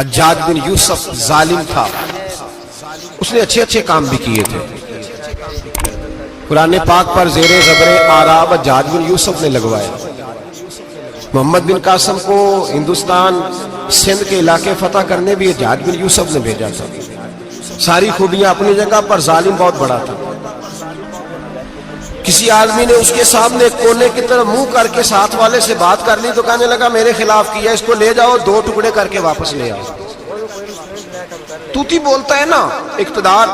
حجاج بن یوسف ظالم تھا، اس نے اچھے اچھے کام بھی کیے تھے۔ قرآن پاک پر زیر زبر آراب حجاج بن یوسف نے لگوایا۔ محمد بن قاسم کو ہندوستان سندھ کے علاقے فتح کرنے بھی حجاج بن یوسف نے بھیجا تھا۔ ساری خوبیاں اپنی جگہ پر، ظالم بہت بڑا تھا۔ کسی آدمی نے اس کے سامنے کونے کی طرف منہ کر کے ساتھ والے سے بات کر لی تو کہنے لگا میرے خلاف کیا، اس کو لے جاؤ، 2 ٹکڑے کر کے واپس لے آؤ۔ توتی بولتا ہے نا، اقتدار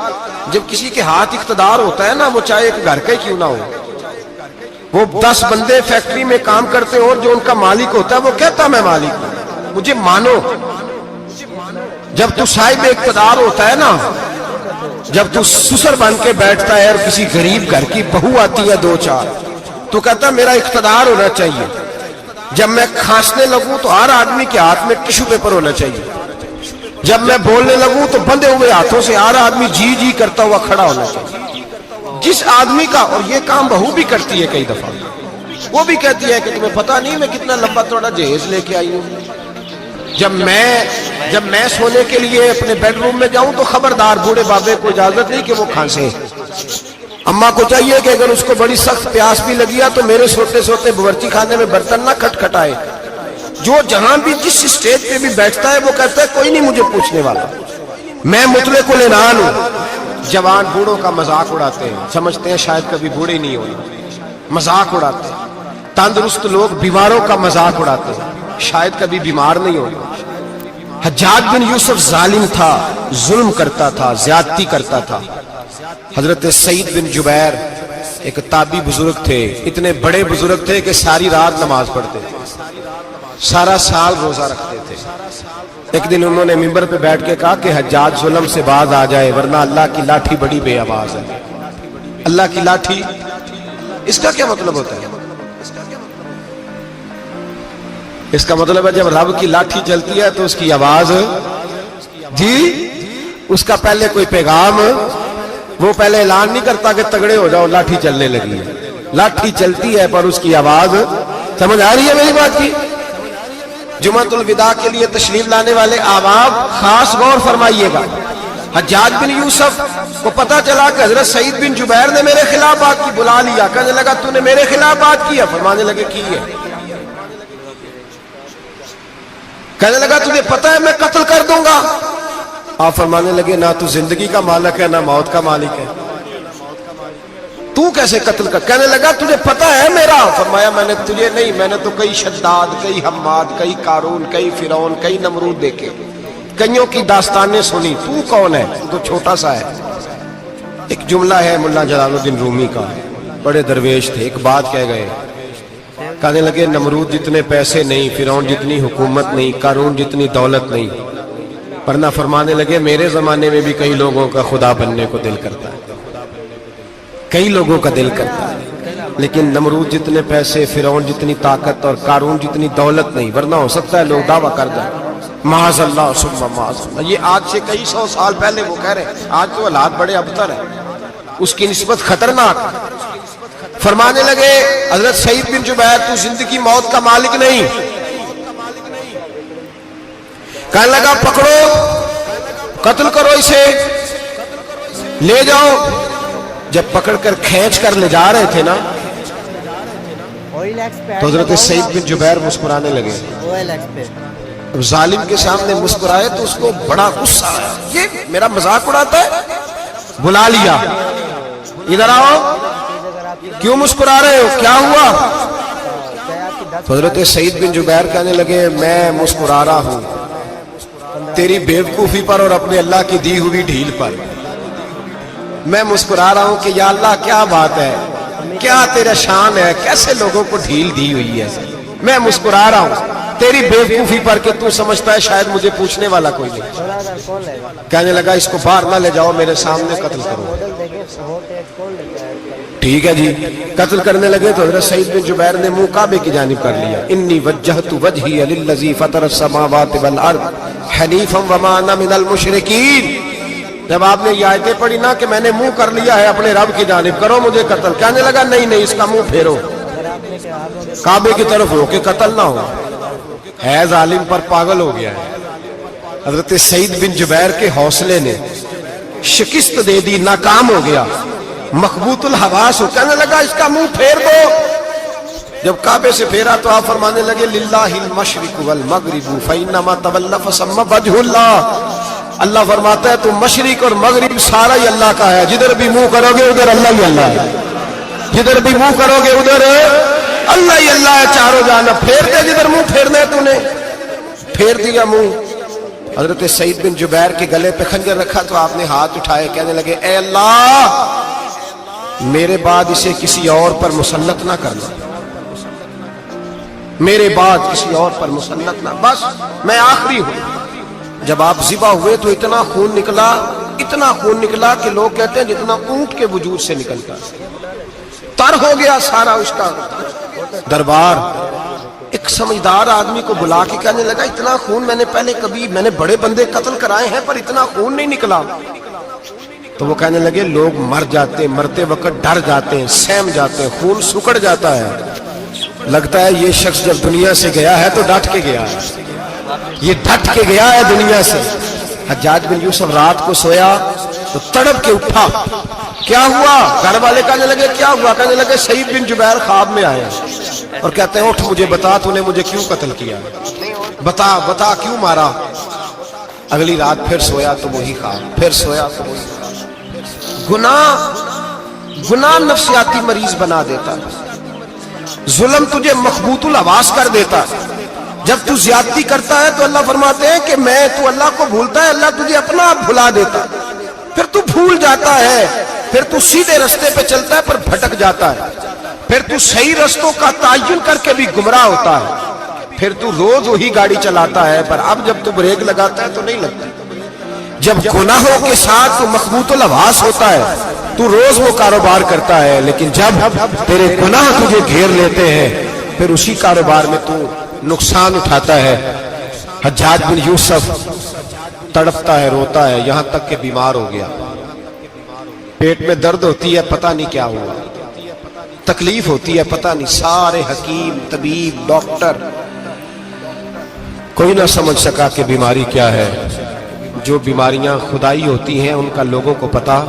جب کسی کے ہاتھ اقتدار ہوتا ہے نا، وہ چاہے ایک گھر کا ہی کیوں نہ ہو، وہ 10 بندے فیکٹری میں کام کرتے اور جو ان کا مالک ہوتا ہے وہ کہتا میں مالک ہوں، مجھے مانو۔ جب تو صاحب اقتدار ہوتا ہے نا، جب تو سسر بن کے بیٹھتا ہے اور کسی غریب گھر کی بہو آتی ہے 2-4 تو کہتا میرا اقتدار ہونا چاہیے، جب میں کھانسنے لگوں تو ہر آدمی کے ہاتھ میں ٹشو پیپر ہونا چاہیے، جب میں بولنے لگوں تو بندھے ہوئے ہاتھوں سے ہر آدمی جی جی کرتا ہوا کھڑا ہونا چاہیے۔ جس آدمی کا، اور یہ کام بہو بھی کرتی ہے کئی دفعہ، وہ بھی کہتی ہے کہ تمہیں پتہ نہیں میں کتنا لمبا چوڑا جہیز لے کے آئی ہوں، جب میں سونے کے لیے اپنے بیڈ روم میں جاؤں تو خبردار بوڑھے بابے کو اجازت نہیں کہ وہ کھانسے۔ اماں کو چاہیے کہ اگر اس کو بڑی سخت پیاس بھی لگی ہے تو میرے سوتے سوتے باورچی خانے میں برتن نہ کھٹکھٹائے۔ جو جہاں بھی جس اسٹیج پہ بھی بیٹھتا ہے وہ کہتا ہے کوئی نہیں مجھے پوچھنے والا، میں مطلق العنان ہوں۔ جوان بوڑھوں کا مذاق اڑاتے ہیں، سمجھتے ہیں شاید کبھی بوڑھے نہیں ہوئے، مذاق اڑاتے ہیں۔ تندرست لوگ بیماروں کا مذاق اڑاتے ہیں، شاید کبھی بیمار نہیں ہوگا۔ حجاج بن یوسف ظالم تھا، ظلم کرتا تھا، زیادتی کرتا تھا۔ حضرت سعید بن جبیر ایک تابعی بزرگ تھے، اتنے بڑے بزرگ تھے کہ ساری رات نماز پڑھتے تھے، سارا سال روزہ رکھتے تھے۔ ایک دن انہوں نے منبر پہ بیٹھ کے کہا کہ حجاج ظلم سے باز آ جائے ورنہ اللہ کی لاٹھی بڑی بے آواز ہے۔ اللہ کی لاٹھی، اس کا کیا مطلب ہوتا ہے؟ اس کا مطلب ہے جب رب کی لاٹھی چلتی ہے تو اس کی آواز، جی اس کا پہلے کوئی پیغام، وہ پہلے اعلان نہیں کرتا کہ تگڑے ہو جاؤ لاٹھی چلنے لگی ہے، لاٹھی چلتی ہے پر اس کی آواز، سمجھ آ رہی ہے میری بات کی؟ جمعۃ الوداع کے لیے تشریف لانے والے احباب خاص غور فرمائیے گا۔ حجاج بن یوسف کو پتا چلا کہ حضرت سعید بن جبیر نے میرے خلاف بات کی، بلا لیا، کہنے لگا تو نے میرے خلاف بات کی ہے؟ فرمانے لگے کی ہے۔ کہنے لگا تجھے پتا ہے میں قتل کر دوں گا؟ آپ فرمانے لگے نہ تو زندگی کا مالک ہے نہ موت کا مالک ہے، تو کیسے قتل کر؟ کہنے لگا تجھے پتا ہے میرا؟ فرمایا میں نے تجھے نہیں، میں نے تو کئی شداد، کئی حماد، کئی قارون، کئی فرعون، کئی نمرود دیکھے، کئیوں کی داستانیں سنی، تو کون ہے؟ تو چھوٹا سا ہے۔ ایک جملہ ہے ملا جلال الدین رومی کا، بڑے درویش تھے، ایک بات کہہ گئے، کہنے لگے نمرود جتنے پیسے نہیں، فرعون جتنی حکومت نہیں، قارون جتنی دولت نہیں، ورنہ فرمانے لگے میرے زمانے میں بھی کئی لوگوں کا خدا بننے کو دل کرتا ہے، کئی لوگوں کا دل کرتا ہے، لیکن نمرود جتنے پیسے، فرعون جتنی طاقت اور قارون جتنی دولت نہیں، ورنہ ہو سکتا ہے لوگ دعویٰ کر جائیں معاذ اللہ ثم معاذ اللہ۔ یہ آج سے کئی 100 سال پہلے وہ کہہ رہے ہیں، آج تو حالات بڑے ابتر ہیں، اس کی نسبت خطرناک۔ فرمانے لگے حضرت سعید بن جبیر تو زندگی موت کا مالک نہیں۔ کہنے لگا پکڑو، قتل کرو اسے، لے جاؤ۔ جب پکڑ کر کھینچ کر لے جا رہے تھے نا تو حضرت سعید بن جبیر مسکرانے لگے۔ ظالم کے سامنے مسکرائے تو اس کو بڑا غصہ آیا، یہ میرا مذاق اڑاتا ہے؟ بلا لیا، ادھر آؤ، کیوں مسکرا رہے ہو، کیا ہوا؟ تو حضرت سعید بن جبیر کہنے لگے میں مسکرا رہا ہوں تیری بیوقوفی پر اور اپنے اللہ کی دی ہوئی ڈھیل پر۔ میں مسکرا رہا ہوں کہ یا اللہ کیا بات ہے، کیا تیرا شان ہے، کیسے لوگوں کو ڈھیل دی ہوئی ہے۔ میں مسکرا رہا ہوں تیری بیوقوفی پر کہ تو سمجھتا ہے شاید مجھے پوچھنے والا کوئی نہیں۔ کہنے لگا اس کو باہر نہ لے جاؤ، میرے سامنے قتل کرو۔ ٹھیک ہے جی، قتل کرنے لگے تو حضرت سعید بن جبیر نے منہ کعبے کی جانب کر لیا، انی وجہت وجہی للذی فطر السماوات والارض حنیفا وما انا من المشرکین۔ جب آپ نے یہ آیتیں پڑھی نا کہ میں نے منہ کر لیا ہے اپنے رب کی جانب، کرو مجھے قتل، کہنے لگا نہیں نہیں، اس کا منہ پھیرو، کعبے کی طرف ہو کے قتل نہ ہو، ہے ظالم پر پاگل ہو گیا ہے۔ حضرت سعید بن جبیر کے حوصلے نے شکست دے دی، ناکام ہو گیا، مخبوط الحواس ہو، کہنے لگا اس کا منہ پھیر دو۔ جب کعبے سے پھیرا تو آپ فرمانے لگے للہ المشرق والمغرب فإنما تولى فثم وجه اللہ۔ اللہ فرماتا ہے تو مشرق اور مغرب سارا ہی اللہ کا ہے، جدھر بھی منہ کرو گے ادھر اللہ ہی اللہ ہے، جدھر بھی منہ کرو گے ادھر اللہ ہی اللہ ہے، چاروں جانب پھیر دے جدھر منہ پھیرنا ہے تو نے، پھیر دیا منہ۔ حضرت سعید بن جبیر کے گلے پہ خنجر رکھا تو آپ نے ہاتھ اٹھائے، کہنے لگے اے اللہ میرے بعد اسے کسی اور پر مسلط نہ کرنا، میرے بعد کسی اور پر مسلط نہ، بس میں آخری ہوں۔ جب آپ ذبح ہوئے تو اتنا خون نکلا کہ لوگ کہتے ہیں جتنا اونٹ کے وجود سے نکلتا، تر ہو گیا سارا اس کا دربار۔ ایک سمجھدار آدمی کو بلا کے کہنے لگا اتنا خون میں نے بڑے بندے قتل کرائے ہیں پر اتنا خون نہیں نکلا۔ تو وہ کہنے لگے لوگ مر جاتے ہیں، مرتے وقت ڈر جاتے ہیں، سہم جاتے ہیں، خون سکڑ جاتا ہے، لگتا ہے یہ شخص جب دنیا سے گیا ہے تو ڈٹ کے گیا ہے، یہ ڈٹ کے گیا ہے دنیا سے۔ حجاج بن یوسف رات کو سویا تو تڑپ کے اٹھا، کیا ہوا؟ گھر والے کہنے لگے کیا ہوا؟ کہنے لگے سعید بن جبیر خواب میں آیا اور کہتے ہیں اٹھ مجھے بتا تو نے مجھے کیوں قتل کیا، بتا کیوں مارا؟ اگلی رات پھر سویا تو وہی خواب، پھر سویا تو وہی خواب۔ گناہ نفسیاتی مریض بنا دیتا ہے، ظلم تجھے مخبوط الحواس کر دیتا ہے۔ جب تو زیادتی کرتا ہے تو اللہ فرماتے ہیں کہ تو اللہ کو بھولتا ہے، اللہ تجھے اپنا آپ بھلا دیتا ہے، پھر تو بھول جاتا ہے، پھر تو سیدھے رستے پہ چلتا ہے پر بھٹک جاتا ہے، پھر تو صحیح رستوں کا تعین کر کے بھی گمراہ ہوتا ہے، پھر تو روز وہی گاڑی چلاتا ہے پر اب جب تو بریک لگاتا ہے تو نہیں لگتی۔ جب گناہوں کے ساتھ تو مخبوط الحواس ہوتا ہے تو روز وہ کاروبار کرتا ہے، لیکن جب تیرے گناہ تجھے گھیر لیتے ہیں پھر اسی کاروبار میں تو نقصان اٹھاتا ہے۔ حجاج بن یوسف تڑپتا ہے، روتا ہے، یہاں تک کہ بیمار ہو گیا، پیٹ میں درد ہوتی ہے، پتہ نہیں کیا ہوا، تکلیف ہوتی ہے، پتہ نہیں، سارے حکیم طبیب ڈاکٹر کوئی نہ سمجھ سکا کہ بیماری کیا ہے۔ جو بیماریاں خدائی ہوتی ہیں ان کا لوگوں کو پتا،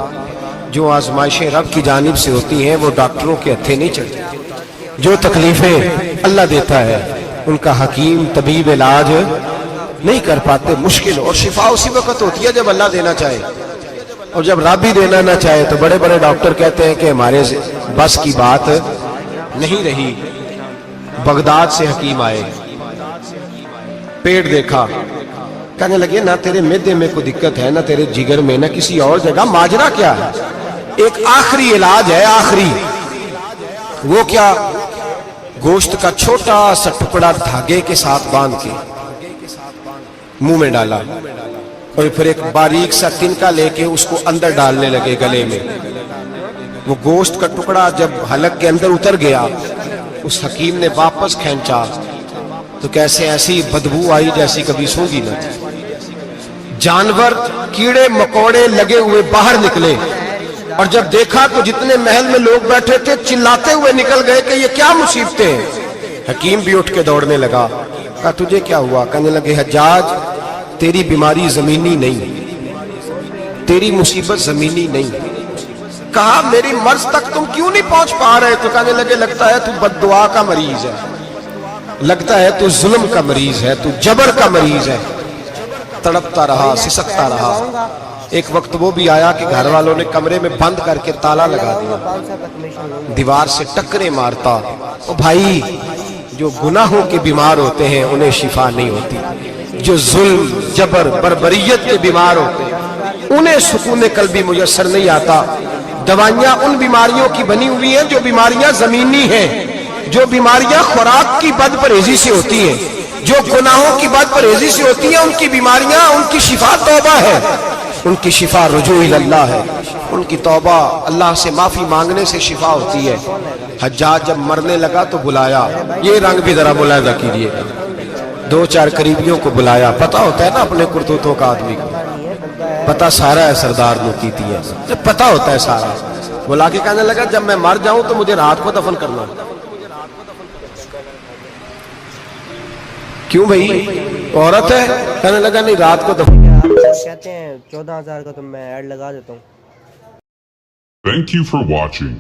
جو آزمائشیں رب کی جانب سے ہوتی ہیں وہ ڈاکٹروں کے ہتھے نہیں چلتی، جو تکلیفیں اللہ دیتا ہے ان کا حکیم طبیب علاج نہیں کر پاتے، مشکل، اور شفا اسی وقت ہوتی ہے جب اللہ دینا چاہے، اور جب رب بھی دینا نہ چاہے تو بڑے بڑے ڈاکٹر کہتے ہیں کہ ہمارے بس کی بات نہیں رہی۔ بغداد سے حکیم آئے، پیٹ دیکھا، کہنے لگے نہ تیرے معدے میں کوئی دقت ہے، نہ تیرے جگر میں، نہ کسی اور جگہ، ماجرا کیا ہے؟ ایک آخری علاج ہے، آخری، وہ کیا؟ گوشت کا چھوٹا سا ٹکڑا دھاگے کے ساتھ باندھ کے منہ میں ڈالا اور پھر ایک باریک سا تنکا لے کے اس کو اندر ڈالنے لگے گلے میں۔ وہ گوشت کا ٹکڑا جب حلق کے اندر اتر گیا اس حکیم نے واپس کھینچا تو کیسے ایسی بدبو آئی جیسی کبھی سونگی نہ تھی۔ جانور کیڑے مکوڑے لگے ہوئے باہر نکلے اور جب دیکھا تو جتنے محل میں لوگ بیٹھے تھے چلاتے ہوئے نکل گئے کہ یہ کیا مصیبتیں ہیں۔ حکیم بھی اٹھ کے دوڑنے لگا، کہا تجھے کیا ہوا؟ کہنے لگے حجاج تیری بیماری زمینی نہیں، تیری مصیبت زمینی نہیں۔ کہا میری مرض تک تم کیوں نہیں پہنچ پا رہے؟ تو کہنے لگے لگتا ہے تو بد دعا کا مریض ہے، لگتا ہے تو ظلم کا مریض ہے، تو جبر کا مریض ہے۔ تڑپتا رہا، سسکتا رہا۔ ایک وقت وہ بھی آیا کہ گھر والوں نے کمرے میں بند کر کے تالا لگا دیا، دیوار سے ٹکرے مارتا۔ او بھائی، جو گناہوں کے بیمار ہوتے ہیں انہیں شفا نہیں ہوتی، جو ظلم جبر بربریت کے بیمار ہوتے ہیں انہیں سکون قلبی میسر نہیں آتا۔ دوائیاں ان بیماریوں کی بنی ہوئی ہیں جو بیماریاں زمینی ہیں، جو بیماریاں خوراک کی بد پرہیزی سے ہوتی ہیں، جو گناہوں کی بد پرہیزی سے ہوتی ہیں، ان کی بیماریاں، ان کی شفا توبہ ہے، ان کی شفا رجوع اللہ ہے، ان کی توبہ اللہ سے معافی مانگنے سے شفا ہوتی ہے۔ حجاج جب مرنے لگا تو بلایا، یہ رنگ بھی ذرا ملاحظہ کیجیے گا، دو چار قریبیوں کو بلایا، پتہ ہوتا ہے نا اپنے کرتوتوں کا آدمی کو، پتہ سارا ہے سردار نوکیتی ہے، جب پتہ ہوتا ہے سارا، بلا کے کہنے لگا جب میں مر جاؤں تو مجھے رات کو دفن کرنا۔ کیوں بھائی؟ عورت ہے؟ کہنے لگا نہیں رات کو آپ کہتے ہیں 14,000 کا تو میں ایڈ لگا دیتا ہوں. Thank you for watching.